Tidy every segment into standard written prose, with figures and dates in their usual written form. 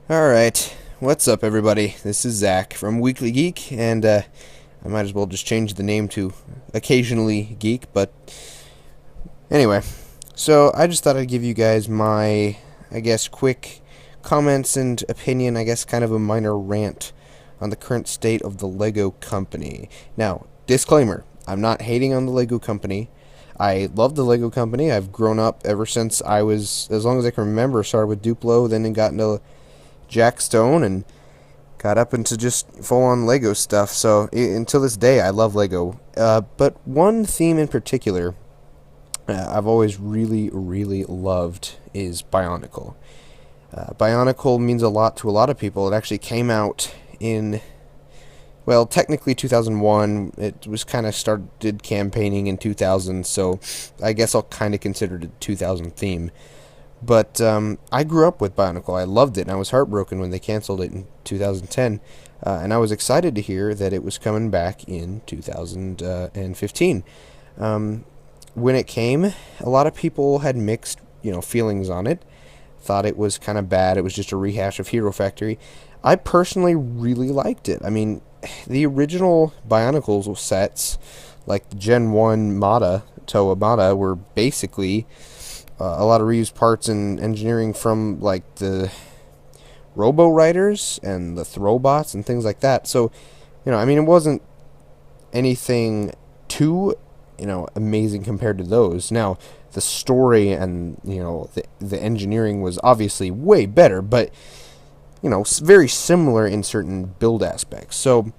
Alright, what's up everybody? This is Zach from Weekly Geek, and I might as well just change the name to Occasionally Geek, but anyway. So, I just thought I'd give you guys my, quick comments and opinion, kind of a minor rant on the current state of the Lego company. Now, disclaimer, I'm not hating on the Lego company. I love the Lego company. I've grown up ever since I was, as long as I can remember, started with Duplo, then got into Jack Stone, and got up into just full-on Lego stuff. So until this day, I love Lego. But one theme in particular I've always really, really loved is Bionicle. Bionicle means a lot to a lot of people. It actually came out in, well, technically 2001. It was kind of started campaigning in 2000, so I guess I'll kind of consider it a 2000 theme. But I grew up with Bionicle. I loved it, and I was heartbroken when they canceled it in 2010. And I was excited to hear that it was coming back in 2015. When it came, a lot of people had mixed, feelings on it. Thought it was kind of bad. It was just a rehash of Hero Factory. I personally really liked it. I mean, the original Bionicle sets, like the Gen 1 Toa Mata, were basically a lot of reused parts and engineering from like the Robo Riders and the Throwbots and things like that. So, it wasn't anything too, amazing compared to those. Now, the story and, the engineering was obviously way better, but, very similar in certain build aspects. So,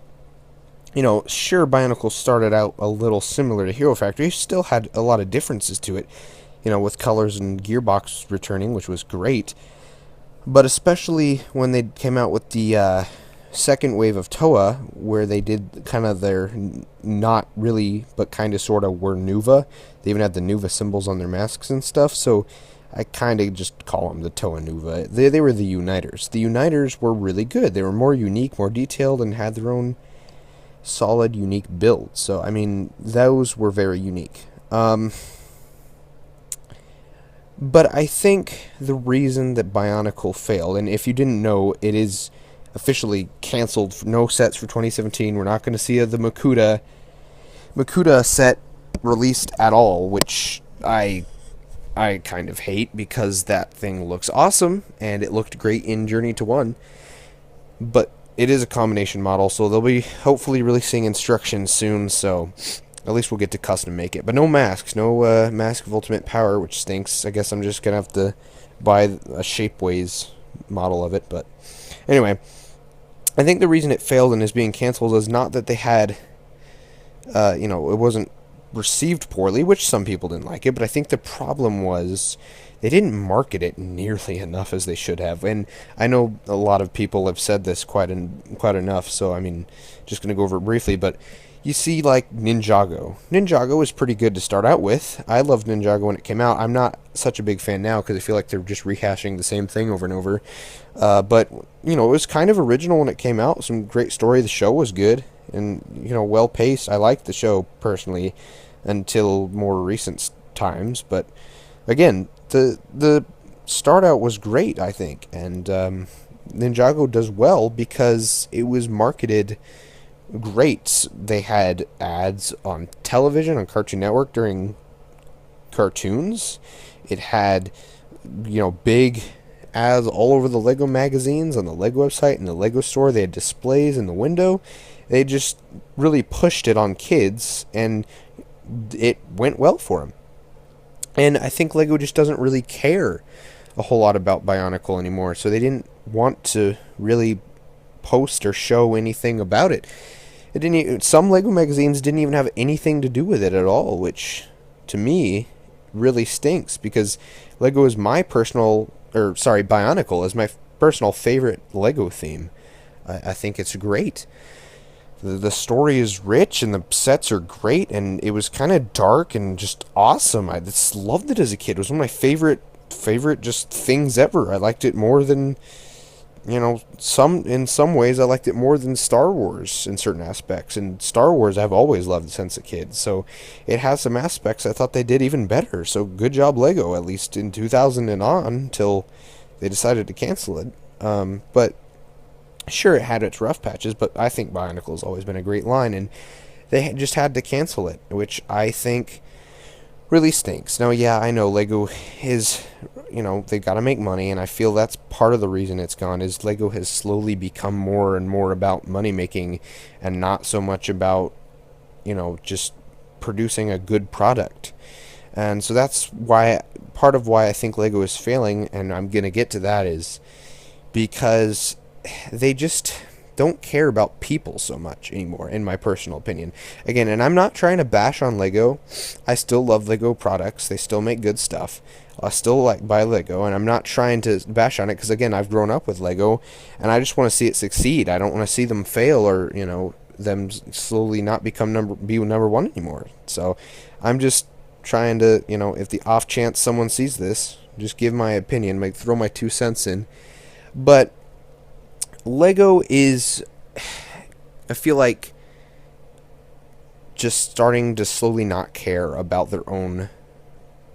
sure, Bionicle started out a little similar to Hero Factory. It still had a lot of differences to it, with colors and gearbox returning, which was great. But especially when they came out with the second wave of Toa, where they did kind of their not really, but kind of sort of were Nuva. They even had the Nuva symbols on their masks and stuff, so I kind of just call them the Toa Nuva. They were the Uniters. The Uniters were really good. They were more unique, more detailed, and had their own solid, unique build. So, those were very unique. But I think the reason that Bionicle failed, and if you didn't know, it is officially canceled. No sets for 2017. We're not going to see the Makuta set released at all, which I kind of hate, because that thing looks awesome, and it looked great in Journey to 1. But it is a combination model, so they'll be hopefully releasing instructions soon, so at least we'll get to custom make it. But no masks, no Mask of Ultimate Power, which stinks. I guess I'm just going to have to buy a Shapeways model of it. But anyway, I think the reason it failed and is being canceled is not that they had, it wasn't received poorly, which some people didn't like it, but I think the problem was they didn't market it nearly enough as they should have. And I know a lot of people have said this quite enough, so just going to go over it briefly. But you see, like, Ninjago. Ninjago is pretty good to start out with. I loved Ninjago when it came out. I'm not such a big fan now, because I feel like they're just rehashing the same thing over and over. But, it was kind of original when it came out. Some great story. The show was good and, well-paced. I liked the show, personally, until more recent times. But, again, the start-out was great, I think. And Ninjago does well because it was marketed great. They had ads on television, on Cartoon Network during cartoons. It had, big ads all over the Lego magazines, on the Lego website, and the Lego store. They had displays in the window. They just really pushed it on kids, and it went well for them. And I think Lego just doesn't really care a whole lot about Bionicle anymore, so they didn't want to really post or show anything about it. It didn't even, some Lego magazines didn't even have anything to do with it at all, which to me really stinks, because Lego is Bionicle is my personal favorite Lego theme. I think it's great. The story is rich, and the sets are great, and it was kind of dark and just awesome. I just loved it as a kid. It was one of my favorite just things ever. I liked it more than, in some ways I liked it more than Star Wars in certain aspects. And Star Wars I've always loved since a kid, so it has some aspects I thought they did even better. So good job, Lego, at least in 2000 and on, until they decided to cancel it. But sure, it had its rough patches, but I think Bionicle's always been a great line, and they just had to cancel it, which I think really stinks. Now, yeah, I know Lego is, they got to make money, and I feel that's part of the reason it's gone, is Lego has slowly become more and more about money making and not so much about, just producing a good product. And so that's why, part of why I think Lego is failing, and I'm going to get to that, is because they just don't care about people so much anymore, in my personal opinion. Again, and I'm not trying to bash on Lego. I still love Lego products. They still make good stuff. I still buy Lego, and I'm not trying to bash on it because, again, I've grown up with Lego, and I just want to see it succeed. I don't want to see them fail or, them slowly not be number one anymore. So I'm just trying to, if the off chance someone sees this, just give my opinion, throw my 2 cents in. But Lego is, I feel like, just starting to slowly not care about their own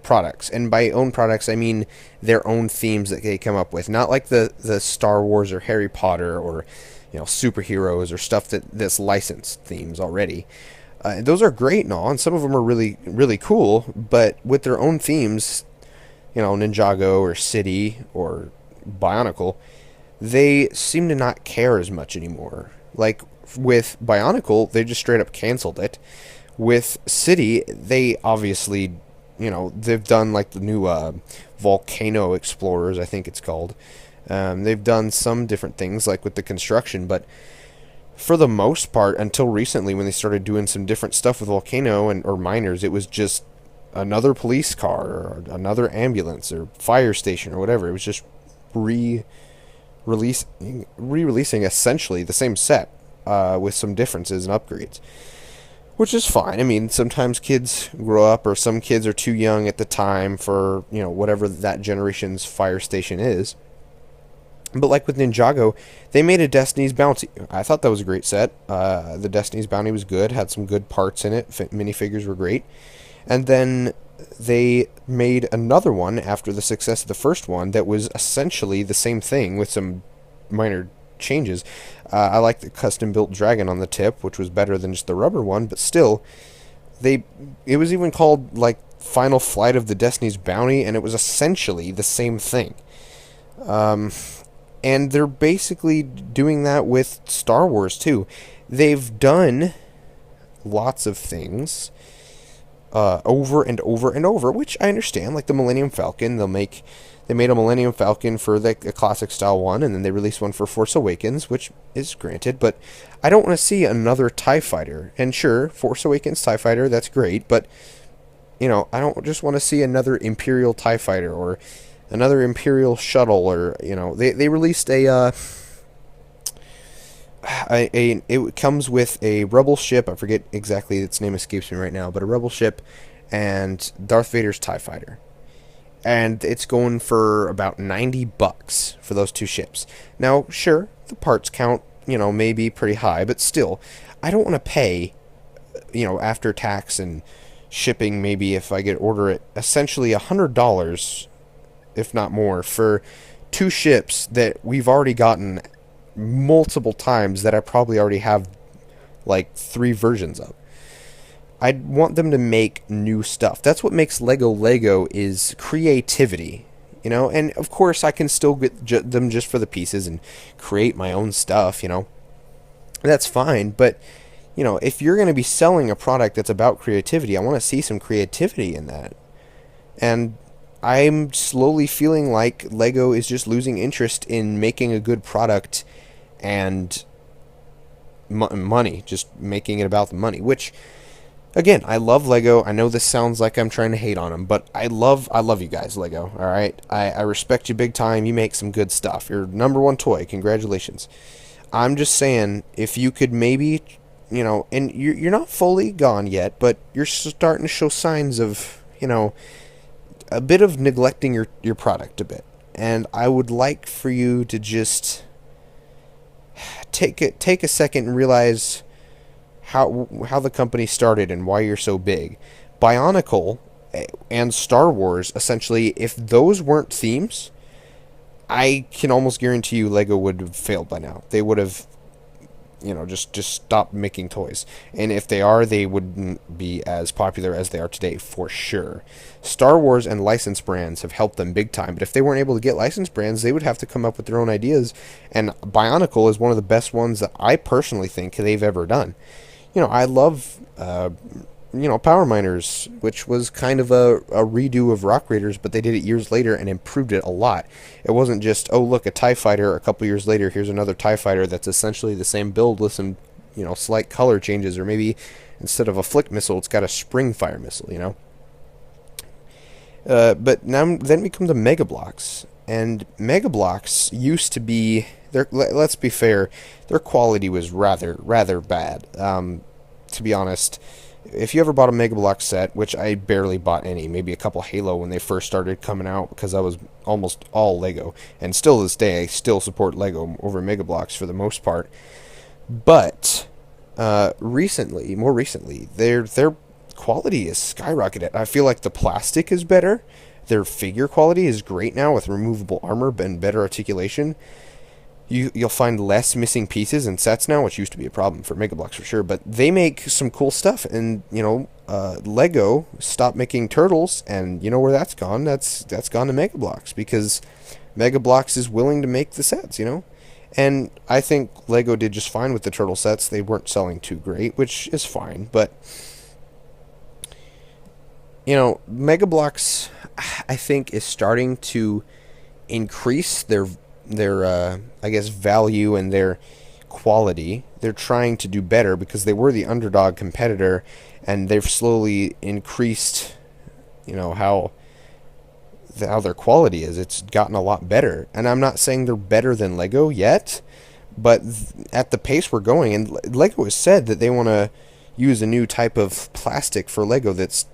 products. And by own products, I mean their own themes that they come up with. Not like the Star Wars or Harry Potter or, superheroes or stuff that's licensed themes already. Those are great and all, and some of them are really, really cool, but with their own themes, Ninjago or City or Bionicle, they seem to not care as much anymore. Like, with Bionicle, they just straight up canceled it. With City, they obviously, they've done, like, the new Volcano Explorers, I think it's called. They've done some different things, like with the construction, but for the most part, until recently, when they started doing some different stuff with Volcano or miners, it was just another police car or another ambulance or fire station or whatever. It was just re-releasing essentially the same set with some differences and upgrades, which is fine. I mean, sometimes kids grow up, or some kids are too young at the time for, whatever that generation's fire station is. But like with Ninjago, they made a Destiny's Bounty. I thought that was a great set. The Destiny's Bounty was good, had some good parts in it. Minifigures were great. And then they made another one after the success of the first one that was essentially the same thing with some minor changes. I like the custom-built dragon on the tip, which was better than just the rubber one, but still, it was even called, like, Final Flight of the Destiny's Bounty, and it was essentially the same thing. And they're basically doing that with Star Wars, too. They've done lots of things over and over and over, which I understand. Like the Millennium Falcon, they made a Millennium Falcon for the classic style one, and then they released one for Force Awakens, which is granted, but I don't want to see another TIE Fighter. And sure, Force Awakens TIE Fighter, that's great, but, I don't just want to see another Imperial TIE Fighter or another Imperial shuttle, or, they released it comes with a Rebel ship. I forget exactly, its name escapes me right now, but a Rebel ship and Darth Vader's TIE Fighter. And it's going for about $90 for those two ships. Now, sure, the parts count, may be pretty high, but still, I don't want to pay, after tax and shipping, maybe if I order it, essentially $100, if not more, for two ships that we've already gotten multiple times, that I probably already have like 3 versions of. I want them to make new stuff. That's what makes Lego is creativity, and of course I can still get them just for the pieces and create my own stuff, that's fine, but if you're going to be selling a product that's about creativity, I want to see some creativity in that. And I'm slowly feeling like Lego is just losing interest in making a good product and money, just making it about the money, which, again, I love Lego. I know this sounds like I'm trying to hate on them, but I love you guys, Lego, all right? I respect you big time. You make some good stuff. You're #1 toy. Congratulations. I'm just saying, if you could maybe, and you're not fully gone yet, but you're starting to show signs of, a bit of neglecting your product a bit. And I would like for you to just take a second and realize how the company started and why you're so big. Bionicle and Star Wars, essentially, if those weren't themes, I can almost guarantee you Lego would have failed by now. They would have, just stopped making toys. And if they are, they wouldn't be as popular as they are today, for sure. Star Wars and licensed brands have helped them big time, but if they weren't able to get licensed brands, they would have to come up with their own ideas, and Bionicle is one of the best ones that I personally think they've ever done. I love, Power Miners, which was kind of a redo of Rock Raiders, but they did it years later and improved it a lot. It wasn't just, oh, look, a TIE fighter, a couple years later, here's another TIE fighter that's essentially the same build with some, slight color changes, or maybe instead of a flick missile, it's got a spring fire missile, But now, then we come to Mega Bloks, and Mega Bloks used to be, let's be fair, their quality was rather bad, to be honest. If you ever bought a Mega Bloks set, which I barely bought any, maybe a couple Halo when they first started coming out, because I was almost all Lego, and still to this day I still support Lego over Mega Bloks for the most part. But more recently, their quality is skyrocketed. I feel like the plastic is better. Their figure quality is great now with removable armor and better articulation. You'll find less missing pieces in sets now, which used to be a problem for Mega Bloks for sure, but they make some cool stuff, and, Lego stopped making turtles, and you know where that's gone? That's gone to Mega Bloks, because Mega Bloks is willing to make the sets, And I think Lego did just fine with the turtle sets. They weren't selling too great, which is fine, but, Mega Bloks, I think, is starting to increase their I guess, value and their quality. They're trying to do better because they were the underdog competitor, and they've slowly increased, how their quality is. It's gotten a lot better, and I'm not saying they're better than Lego yet, but at the pace we're going, and Lego has said that they want to use a new type of plastic for Lego that's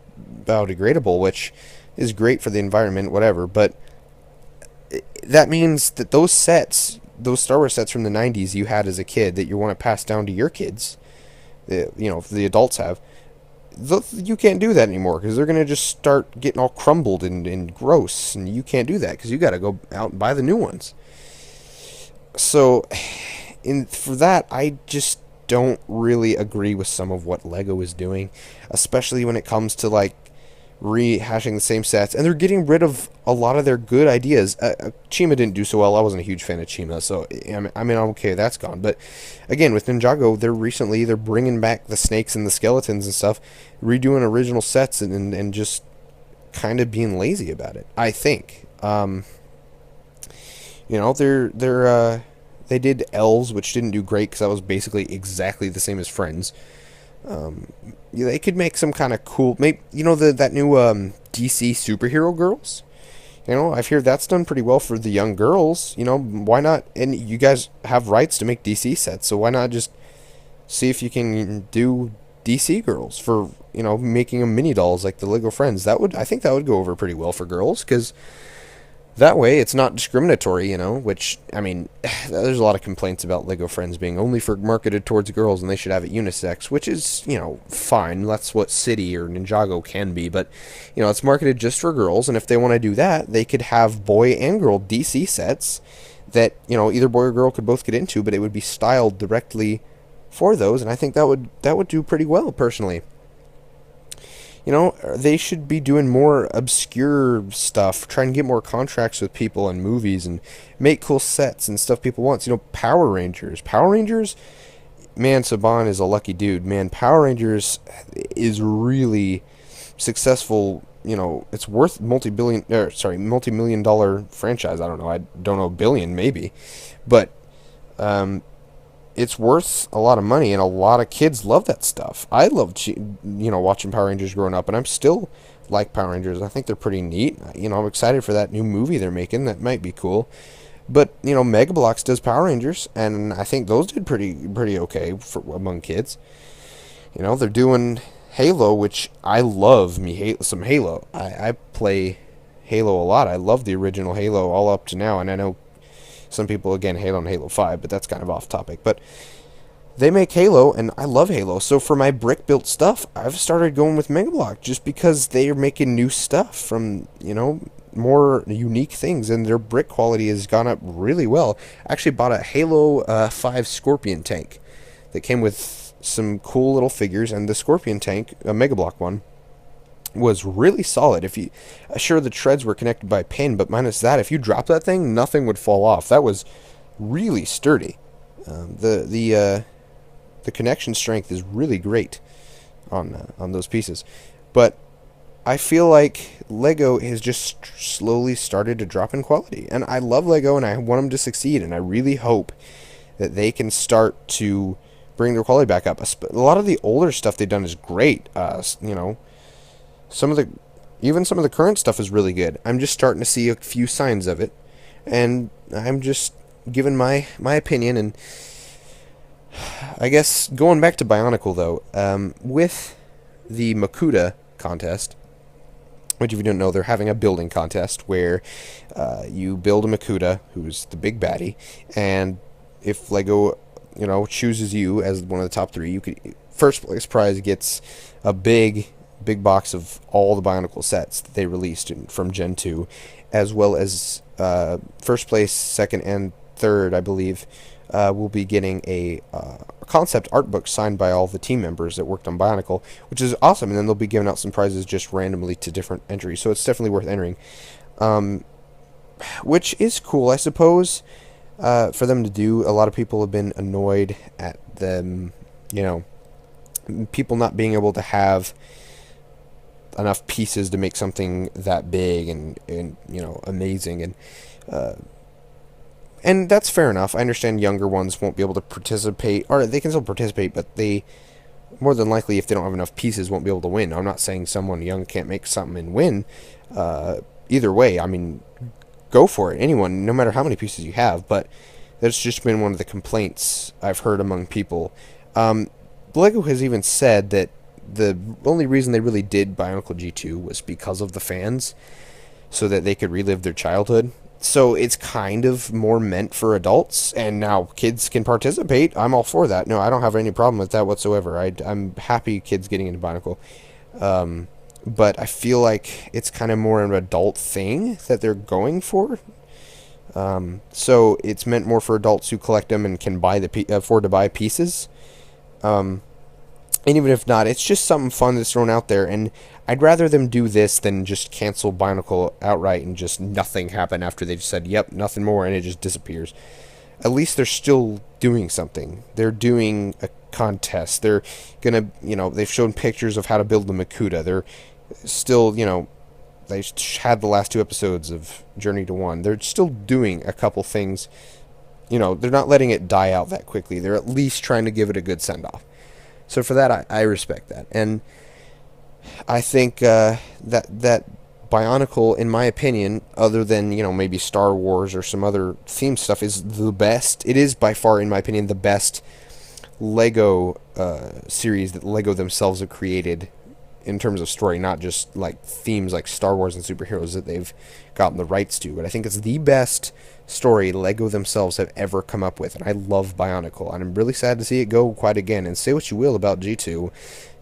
biodegradable, which is great for the environment, whatever, but that means that those Star Wars sets from the 90s you had as a kid that you want to pass down to your kids, the adults have, you can't do that anymore, because they're going to just start getting all crumbled and gross, and you can't do that because you got to go out and buy the new ones. So, for that, I just don't really agree with some of what Lego is doing, especially when it comes to, rehashing the same sets, and they're getting rid of a lot of their good ideas. Chima didn't do so well. I wasn't a huge fan of Chima, so I'm okay, that's gone. But again, with Ninjago, they're bringing back the snakes and the skeletons and stuff, redoing original sets, and just kind of being lazy about it, I think. They did Elves, which didn't do great because that was basically exactly the same as Friends. They could make some kind of cool, maybe, that new DC superhero girls. I've heard that's done pretty well for the young girls. Why not? And you guys have rights to make DC sets, so why not just see if you can do DC girls for, making them mini dolls like the Lego Friends. I think that would go over pretty well for girls, because that way it's not discriminatory, which, there's a lot of complaints about Lego Friends being only marketed towards girls, and they should have it unisex, which is, fine. That's what City or Ninjago can be, but, it's marketed just for girls, and if they want to do that, they could have boy and girl DC sets that, either boy or girl could both get into, but it would be styled directly for those, and I think that would do pretty well, personally. They should be doing more obscure stuff, try and get more contracts with people and movies, and make cool sets and stuff people want. Power Rangers. Man, Saban is a lucky dude. Man, Power Rangers is really successful. It's worth multi-million dollar franchise. I don't know, billion maybe, but it's worth a lot of money, and a lot of kids love that stuff. I loved, watching Power Rangers growing up, and I'm still like Power Rangers. I think they're pretty neat. I'm excited for that new movie they're making. That might be cool. But, Mega Bloks does Power Rangers, and I think those did pretty okay among kids. They're doing Halo, which I love some Halo. I play Halo a lot. I love the original Halo all up to now, and I know some people, again, hate on Halo 5, but that's kind of off topic. But they make Halo, and I love Halo. So for my brick-built stuff, I've started going with Mega Bloks just because they're making new stuff from, more unique things, and their brick quality has gone up really well. I actually bought a Halo 5 Scorpion tank that came with some cool little figures, and the Scorpion tank, a Mega Block one, was really solid. If you, sure, the treads were connected by a pin, but minus that, if you drop that thing, nothing would fall off. That was really sturdy. The connection strength is really great on those pieces, but I feel like Lego has just slowly started to drop in quality, and I love Lego and I want them to succeed, and I really hope that they can start to bring their quality back up. A lot of the older stuff they've done is great. You know, some of the current stuff is really good. I'm just starting to see a few signs of it, and I'm just giving my opinion. And I guess going back to Bionicle though, with the Makuta contest, which if you don't know, they're having a building contest where you build a Makuta, who's the big baddie, and if Lego, you know, chooses you as one of the top 3, you could, first place prize gets a big box of all the Bionicle sets that they released from Gen 2, as well as first place, second, and third, I believe, will be getting a concept art book signed by all the team members that worked on Bionicle, which is awesome. And then they'll be giving out some prizes just randomly to different entries, so it's definitely worth entering. Which is cool, I suppose, for them to do. A lot of people have been annoyed at them, you know, people not being able to have enough pieces to make something that big and you know, amazing, and that's fair enough. I understand younger ones won't be able to participate, or they can still participate, but they, more than likely, if they don't have enough pieces, won't be able to win. I'm not saying someone young can't make something and win. Either way, I mean, go for it. Anyone, no matter how many pieces you have, but that's just been one of the complaints I've heard among people. Lego has even said that the only reason they really did Bionicle G2 was because of the fans, so that they could relive their childhood. So it's kind of more meant for adults, and now kids can participate. I'm all for that. No, I don't have any problem with that whatsoever. I'm happy kids getting into Bionicle. But I feel like it's kind of more an adult thing that they're going for. So it's meant more for adults who collect them and can afford to buy pieces. And even if not, it's just something fun that's thrown out there, and I'd rather them do this than just cancel Bionicle outright and just nothing happen after they've said, yep, nothing more, and it just disappears. At least they're still doing something. They're doing a contest. They're gonna, you know, they've shown pictures of how to build the Makuta. They're still, you know, they had the last 2 episodes of Journey to 1. They're still doing a couple things. You know, they're not letting it die out that quickly. They're at least trying to give it a good send-off. So for that, I respect that. And I think that Bionicle, in my opinion, other than, you know, maybe Star Wars or some other theme stuff, is the best. It is by far, in my opinion, the best Lego series that Lego themselves have created in terms of story, not just like themes like Star Wars and superheroes that they've gotten the rights to. But I think it's the best story Lego themselves have ever come up with, and I love Bionicle, and I'm really sad to see it go quite again. And say what you will about G2, you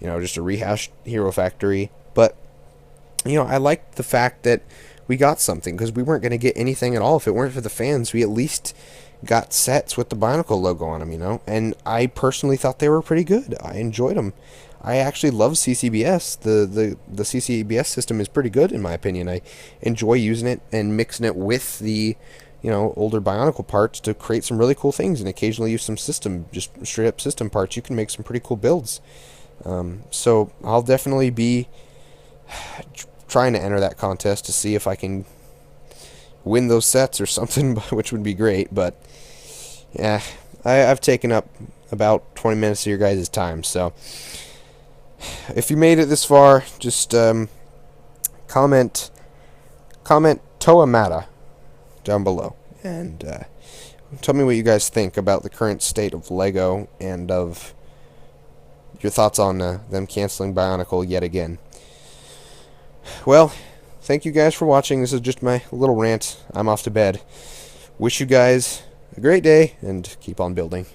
know, just a rehashed Hero Factory, but, you know, I like the fact that we got something, because we weren't going to get anything at all if it weren't for the fans. We at least got sets with the Bionicle logo on them, you know, and I personally thought they were pretty good. I enjoyed them. I actually love CCBS. The CCBS system is pretty good, in my opinion. I enjoy using it and mixing it with the, you know, older Bionicle parts to create some really cool things, and occasionally use some just straight up system parts. You can make some pretty cool builds. So I'll definitely be trying to enter that contest to see if I can win those sets or something, which would be great. But yeah, I've taken up about 20 minutes of your guys' time, so if you made it this far, just comment Toamata down below, and tell me what you guys think about the current state of Lego, and of your thoughts on them canceling Bionicle yet again. Well, thank you guys for watching. This is just my little rant. I'm off to bed. Wish you guys a great day, and keep on building.